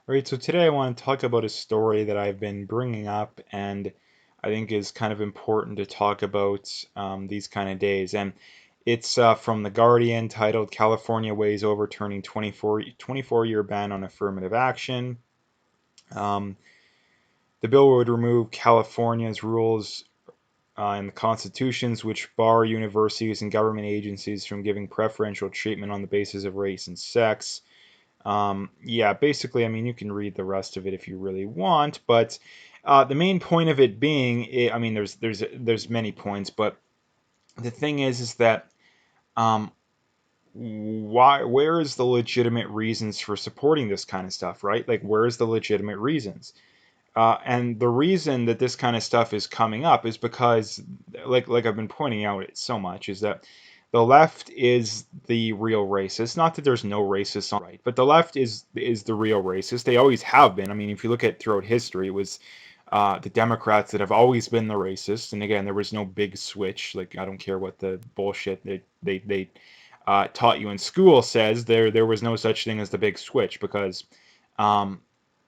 All right, so today I want to talk about a story that I've been bringing up and I think is kind of important to talk about these kind of days. And it's from The Guardian titled California Weighs Overturning 24-year ban on affirmative action. Um, the bill would remove California's rules in the constitutions which bar universities and government agencies from giving preferential treatment on the basis of race and sex. Yeah, basically, I mean, you can read the rest of it if you really want, but the main point of it being, I mean, there's many points, but the thing is that um, where is the legitimate reasons for supporting this kind of stuff, right? Like, where is the legitimate reasons? And the reason that this kind of stuff is coming up is because, like I've been pointing out it so much, is that the left is the real racist. Not that there's no racists on the right, but the left is the real racist. They always have been. I mean, if you look at throughout history, it was the Democrats that have always been the racists. And again, there was no big switch. Like I don't care what the bullshit they taught you in school says. There was no such thing as the big switch because. Um,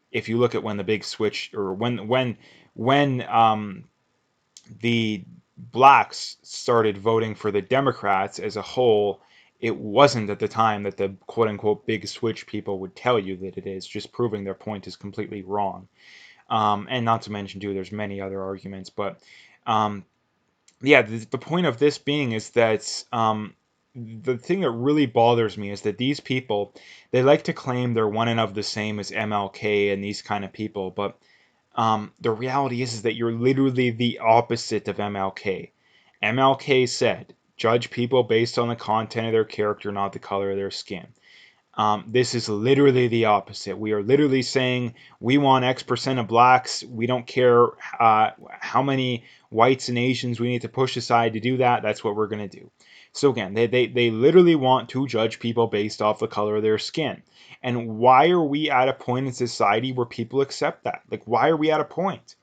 if you look at when the big switch or when the blacks started voting for the Democrats as a whole, it wasn't at the time that the quote unquote big switch people would tell you that it is, just proving their point is completely wrong. And not to mention, too, there's many other arguments, but um, yeah, the point of this being is that the thing that really bothers me is that these people they like to claim they're one and of the same as MLK and these kind of people, but the reality is that you're literally the opposite of MLK. MLK said, "Judge people based on the content of their character, not the color of their skin." This is literally the opposite. We are literally saying we want X% of blacks. We don't care how many whites and Asians we need to push aside to do that. That's what we're going to do. So again, they literally want to judge people based off the color of their skin. And why are we at a point in society where people accept that? Like, why are we at a point?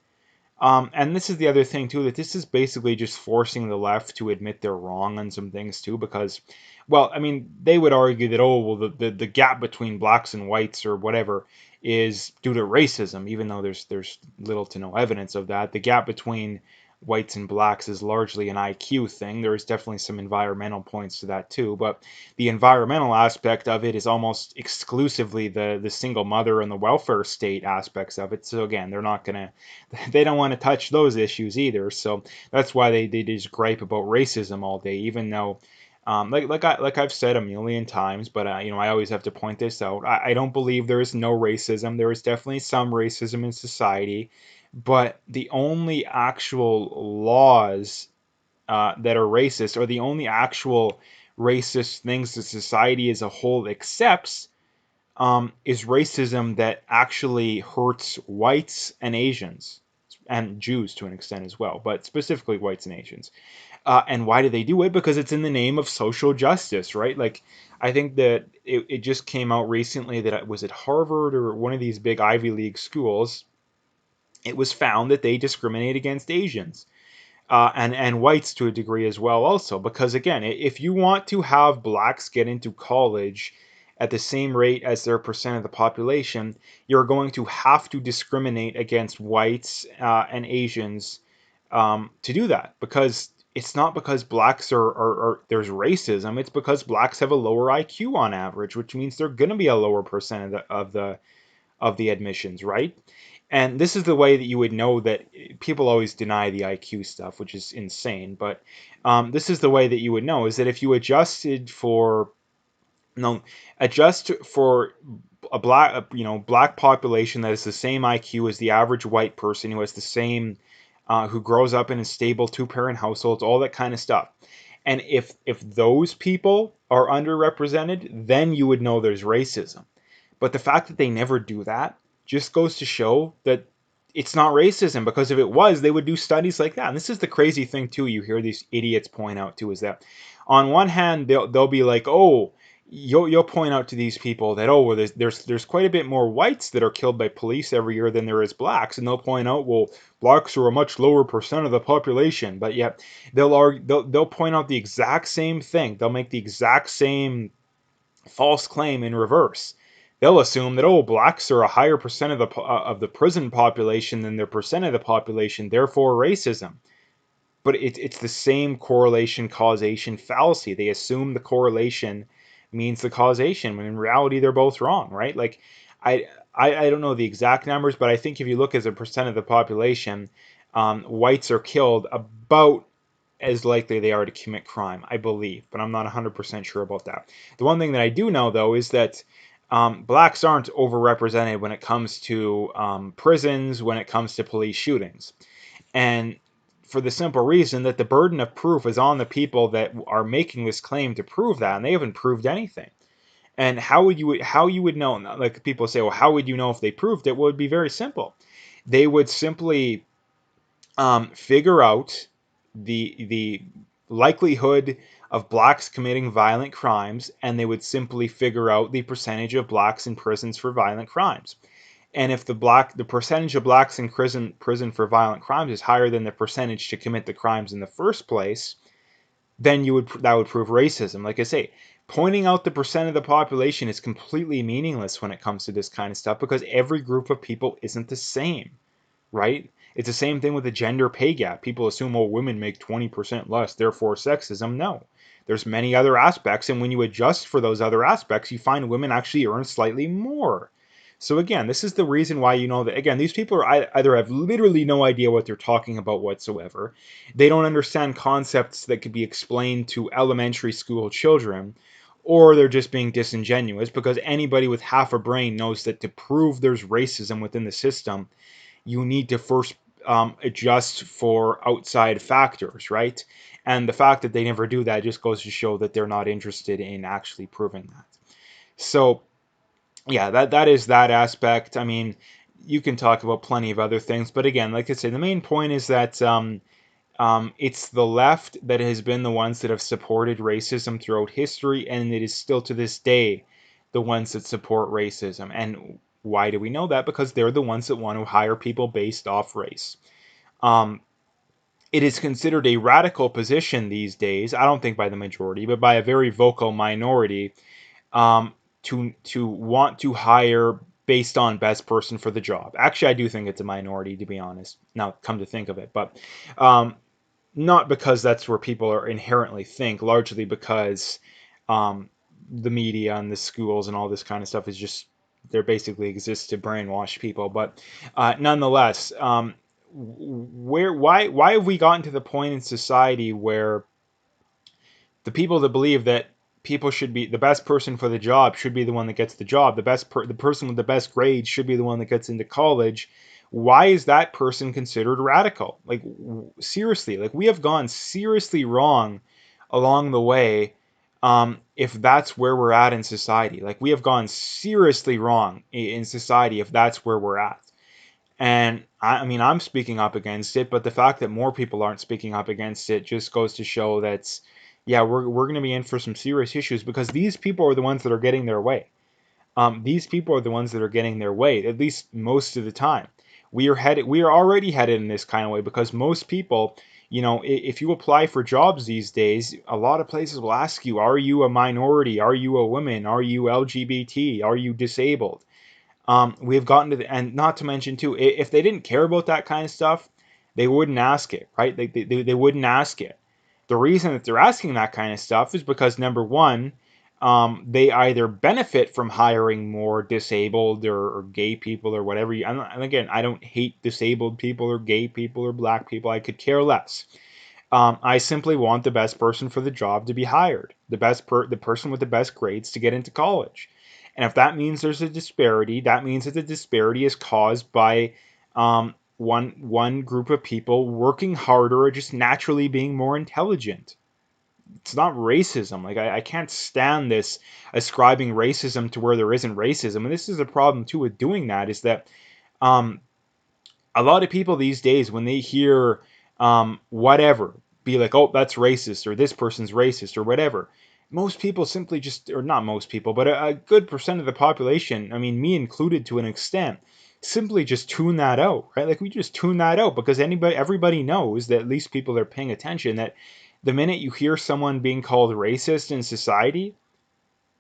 And this is the other thing too, that this is basically just forcing the left to admit they're wrong on some things too, because, well, I mean, they would argue that, oh, well, the gap between blacks and whites or whatever is due to racism, even though there's little to no evidence of that. The gap between whites and blacks is largely an IQ thing. There is definitely some environmental points to that too, but the environmental aspect of it is almost exclusively the single mother and the welfare state aspects of it. So again, they're not gonna they don't want to touch those issues either. So that's why they just gripe about racism all day, even though, like I've said a million times, but I always have to point this out. I don't believe there is no racism. There is definitely some racism in society, but the only actual laws that are racist, or the only actual racist things that society as a whole accepts, is racism that actually hurts whites and Asians and Jews to an extent as well, but specifically whites and Asians. And why do they do it? Because it's in the name of social justice, right? Like, I think that it just came out recently that it was at Harvard or one of these big Ivy League schools. It was found that they discriminate against Asians and whites to a degree as well, also. Because again, if you want to have blacks get into college at the same rate as their percent of the population, you're going to have to discriminate against whites and Asians to do that. Because it's not because blacks are there's racism. It's because blacks have a lower IQ on average, which means they're going to be a lower percent of the admissions, right? And this is the way that you would know that people always deny the IQ stuff, which is insane. But this is the way that you would know is that if you adjusted for no adjust for a black population that has the same IQ as the average white person who has the same who grows up in a stable two-parent households, all that kind of stuff. And if those people are underrepresented, then you would know there's racism. But the fact that they never do that just goes to show that it's not racism, because if it was, they would do studies like that. And this is the crazy thing too. You hear these idiots point out too, is that on one hand they'll be like, oh, you'll point out to these people that, oh, well, there's quite a bit more whites that are killed by police every year than there is blacks, and they'll point out, well, blacks are a much lower percent of the population, but yet they'll point out the exact same thing. They'll make the exact same false claim in reverse, they'll assume that, oh, blacks are a higher percent of the prison population than their percent of the population, therefore racism. But it's the same correlation causation fallacy. They assume the correlation means the causation, when in reality they're both wrong, right? Like, I I don't know the exact numbers, but I think if you look as a percent of the population, whites are killed about as likely they are to commit crime, I believe, but I'm not 100% sure about that. The one thing that I do know, though, is that blacks aren't overrepresented when it comes to prisons, when it comes to police shootings. And for the simple reason that the burden of proof is on the people that are making this claim to prove that, and they haven't proved anything. And how you would know? Like, people say, well, how would you know if they proved it? Well, it would be very simple. They would simply figure out the likelihood of blacks committing violent crimes, and they would simply figure out the percentage of blacks in prisons for violent crimes. And if the percentage of blacks in prison for violent crimes is higher than the percentage to commit the crimes in the first place, then that would prove racism. Like I say, pointing out the percent of the population is completely meaningless when it comes to this kind of stuff, because every group of people isn't the same, right? It's the same thing with the gender pay gap. People assume, oh, women make 20% less, therefore sexism. No. There's many other aspects, and when you adjust for those other aspects, you find women actually earn slightly more. So again, this is the reason why you know that, again, these people are either have literally no idea what they're talking about whatsoever, they don't understand concepts that could be explained to elementary school children, or they're just being disingenuous, because anybody with half a brain knows that to prove there's racism within the system, you need to first adjust for outside factors, right? And the fact that they never do that just goes to show that they're not interested in actually proving that. So yeah, that is that aspect. I mean, you can talk about plenty of other things, but again, like I say, the main point is that it's the left that has been the ones that have supported racism throughout history, and it is still to this day the ones that support racism. And why do we know that? Because they're the ones that want to hire people based off race. Um, it is considered a radical position these days, I don't think by the majority, but by a very vocal minority, to want to hire based on best person for the job. Actually, I do think it's a minority, to be honest. Now, come to think of it, but not because that's where people are inherently think. Largely because the media and the schools and all this kind of stuff is just, they're basically exist to brainwash people. But nonetheless, why have we gotten to the point in society where the people that believe that people should be the best person for the job should be the one that gets the job, the person with the best grades should be the one that gets into college? Why is that person considered radical? Like, seriously, like, we have gone seriously wrong along the way. If that's where we're at in society, like, we have gone seriously wrong in society if that's where we're at. And I mean, I'm speaking up against it, but the fact that more people aren't speaking up against it just goes to show that, yeah, we're going to be in for some serious issues, because these people are the ones that are getting their way. These people are the ones that are getting their way, at least most of the time. We are already headed in this kind of way, because most people, if you apply for jobs these days, a lot of places will ask you, are you a minority? Are you a woman? Are you LGBT? Are you disabled? We've gotten to and not to mention too, if they didn't care about that kind of stuff, they wouldn't ask it, right? They wouldn't ask it. The reason that they're asking that kind of stuff is because, number one, they either benefit from hiring more disabled or gay people or whatever. And again, I don't hate disabled people or gay people or black people. I could care less. I simply want the best person for the job to be hired, the person with the best grades to get into college. And if that means there's a disparity, that means that the disparity is caused by one group of people working harder or just naturally being more intelligent. It's not racism. Like, I can't stand this ascribing racism to where there isn't racism. And this is a problem too with doing that, is that um, a lot of people these days, when they hear whatever, be like, oh, that's racist, or this person's racist, or whatever, most people simply just, or not most people, but a good percent of the population, I mean, me included to an extent, simply just tune that out, right? Like, we just tune that out, because everybody knows that, at least people that are paying attention, that the minute you hear someone being called racist in society,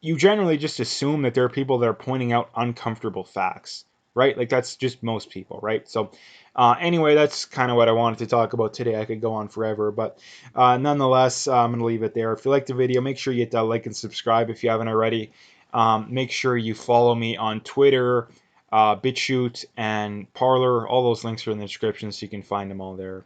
you generally just assume that there are people that are pointing out uncomfortable facts, right? Like that's just most people, right? So anyway, that's kind of what I wanted to talk about today. I could go on forever, but nonetheless, I'm going to leave it there. If you liked the video, make sure you hit that like and subscribe if you haven't already. Make sure you follow me on Twitter, BitChute, and Parler. All those links are in the description, so you can find them all there.